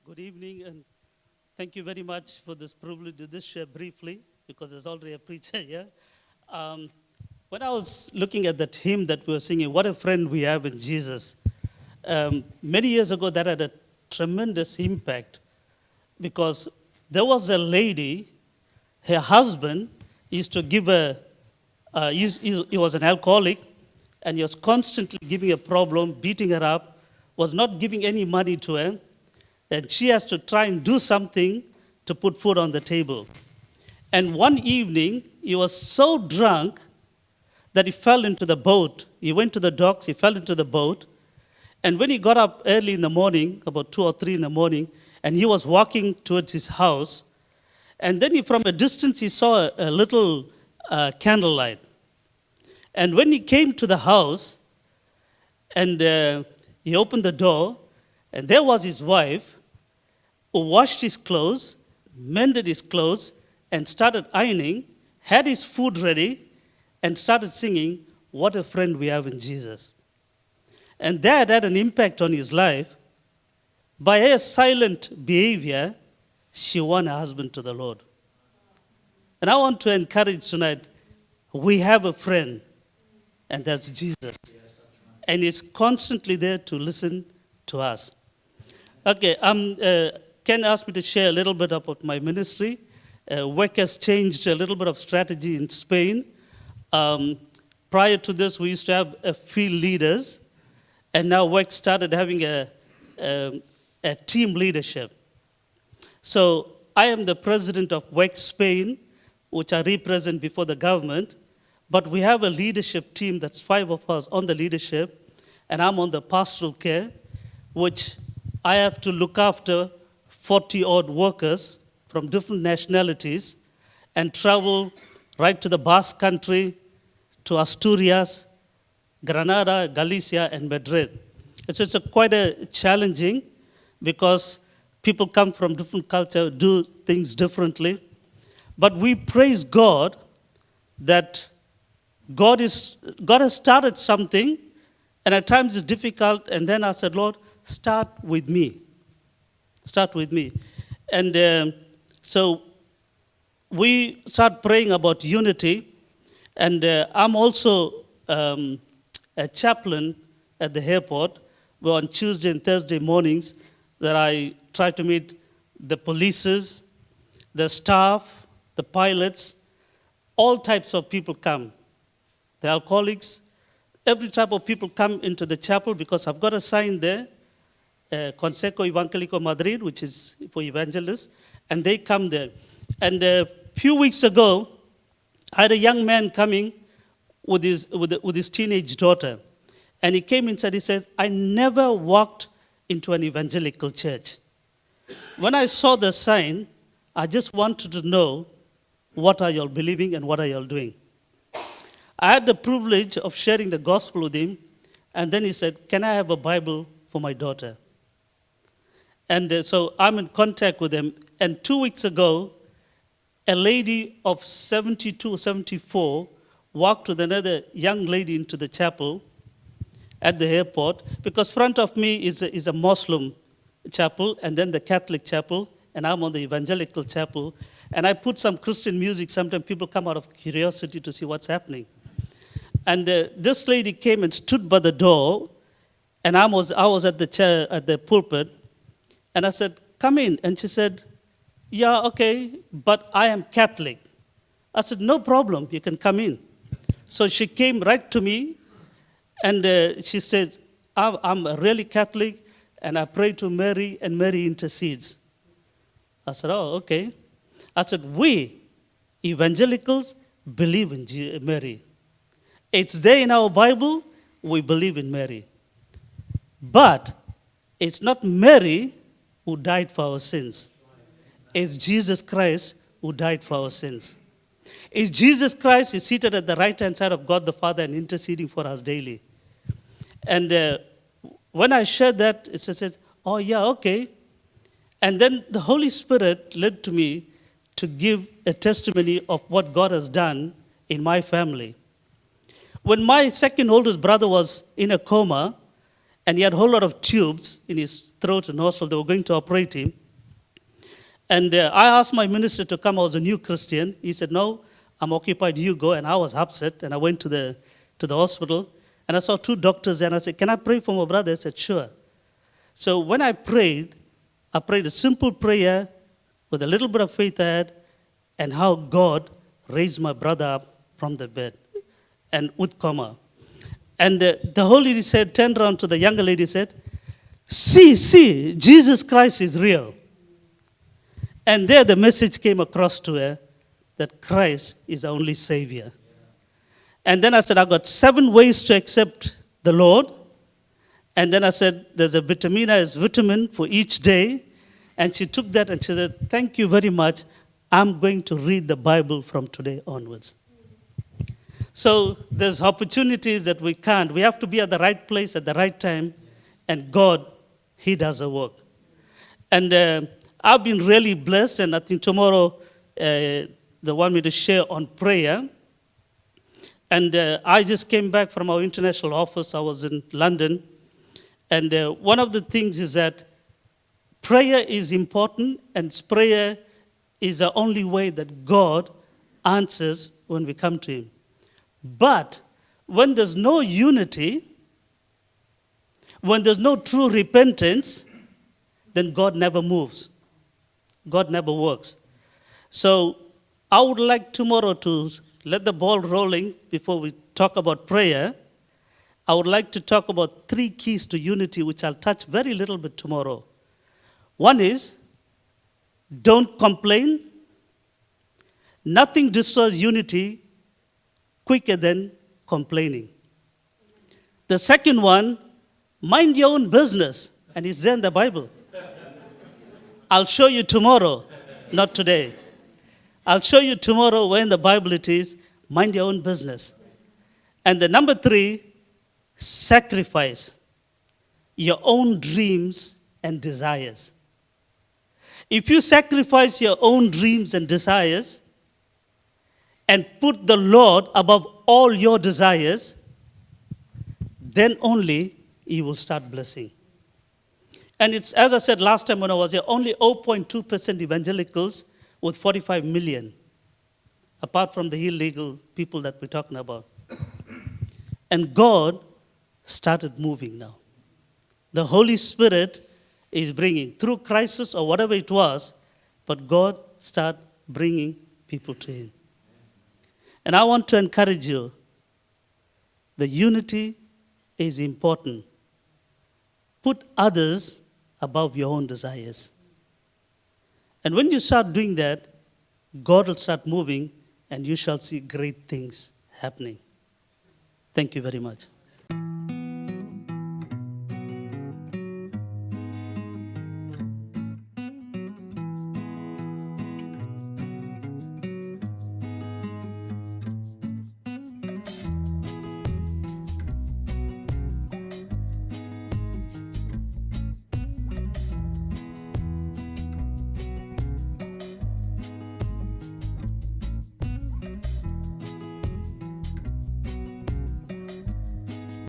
Good evening, and thank you very much for this privilege to just share briefly, because there's already a preacher here. Um, when I was looking at that hymn that we were singing, What a Friend We Have in Jesus, many years ago that had a tremendous impact, because there was a lady, her husband used to give he was an alcoholic, and he was constantly giving a problem, beating her up, was not giving any money to her, and she has to try and do something to put food on the table. And one evening, he was so drunk that he fell into the boat. He went to the docks, he fell into the boat. And when he got up early in the morning, about 2 or 3 in the morning, and he was walking towards his house, and then from a distance he saw a little candlelight. And when he came to the house, and he opened the door, and there was his wife, who washed his clothes, mended his clothes, and started ironing, had his food ready, and started singing, What a Friend We Have in Jesus. And that had an impact on his life. By her silent behavior, she won her husband to the Lord. And I want to encourage tonight, we have a friend, and that's Jesus. And he's constantly there to listen to us. Okay, Ken asked me to share a little bit about my ministry. WEC has changed a little bit of strategy in Spain. Prior to this, we used to have field leaders, and now WEC started having a team leadership. So I am the president of WEC Spain, which I represent before the government, but we have a leadership team that's 5 of us on the leadership, and I'm on the pastoral care, which I have to look after 40-odd workers from different nationalities and travel right to the Basque Country, to Asturias, Granada, Galicia, and Madrid. It's quite a challenging, because people come from different cultures, do things differently. But we praise God that God has started something, and at times it's difficult, and then I said, Lord, start with me. Start with me. And so we start praying about unity, and I'm also a chaplain at the airport, where on Tuesday and Thursday mornings that I try to meet the polices, the staff, the pilots, all types of people come. The alcoholics, every type of people come into the chapel, because I've got a sign there, Consejo Evangelico Madrid, which is for evangelists, and they come there. And a few weeks ago, I had a young man coming with his teenage daughter, and he came inside. He says, I never walked into an evangelical church. When I saw the sign, I just wanted to know, what are y'all believing and what are y'all doing? I had the privilege of sharing the gospel with him, and then he said, can I have a Bible for my daughter? And so I'm in contact with him. And 2 weeks ago, a lady of 72, 74 walked with another young lady into the chapel at the airport, because front of me is a Muslim chapel, and then the Catholic chapel, and I'm on the evangelical chapel. And I put some Christian music. Sometimes people come out of curiosity to see what's happening. And this lady came and stood by the door, and I was at the chair, at the pulpit, and I said, come in. And she said, yeah, okay, but I am Catholic. I said, no problem, you can come in. So she came right to me, and she says, I'm really Catholic, and I pray to Mary, and Mary intercedes. I said, oh, okay. I said, we evangelicals believe in Mary. It's there in our Bible, we believe in Mary. But it's not Mary who died for our sins. It's Jesus Christ who died for our sins. It's Jesus Christ is seated at the right-hand side of God the Father and interceding for us daily. And when I shared that, it said, oh yeah, okay. And then the Holy Spirit led to me to give a testimony of what God has done in my family. When my second oldest brother was in a coma, And he had a whole lot of tubes in his throat and nostril. They were going to operate him. And I asked my minister to come. I was a new Christian. He said, no, I'm occupied. You go. And I was upset. And I went to the hospital. And I saw two doctors. And I said, can I pray for my brother? They said, sure. So when I prayed a simple prayer with a little bit of faith I had, and how God raised my brother up from the bed and with coma. And the whole lady said, turned around to the younger lady, said, see, Jesus Christ is real. And there the message came across to her that Christ is our only Savior. And then I said, I got 7 ways to accept the Lord. And then I said, there's a vitamin for each day. And she took that and she said, thank you very much. I'm going to read the Bible from today onwards. So there's opportunities that we can't. We have to be at the right place at the right time. And God, He does the work. And I've been really blessed. And I think tomorrow they want me to share on prayer. And I just came back from our international office. I was in London. And one of the things is that prayer is important, and prayer is the only way that God answers when we come to Him. But when there's no unity, when there's no true repentance, then God never moves. God never works. So I would like tomorrow to let the ball rolling before we talk about prayer. I would like to talk about 3 keys to unity, which I'll touch very little bit tomorrow. One is, don't complain. Nothing destroys unity quicker than complaining. The second one, mind your own business. And it's there in the Bible. I'll show you tomorrow, not today. I'll show you tomorrow where in the Bible it is, mind your own business. And the number 3, sacrifice your own dreams and desires. If you sacrifice your own dreams and desires and put the Lord above all your desires, then only He will start blessing. And it's, as I said last time when I was here, only 0.2% evangelicals with 45 million, apart from the illegal people that we're talking about. And God started moving now. The Holy Spirit is bringing, through crisis or whatever it was, but God started bringing people to Him. And I want to encourage you, the unity is important. Put others above your own desires. And when you start doing that, God will start moving and you shall see great things happening. Thank you very much.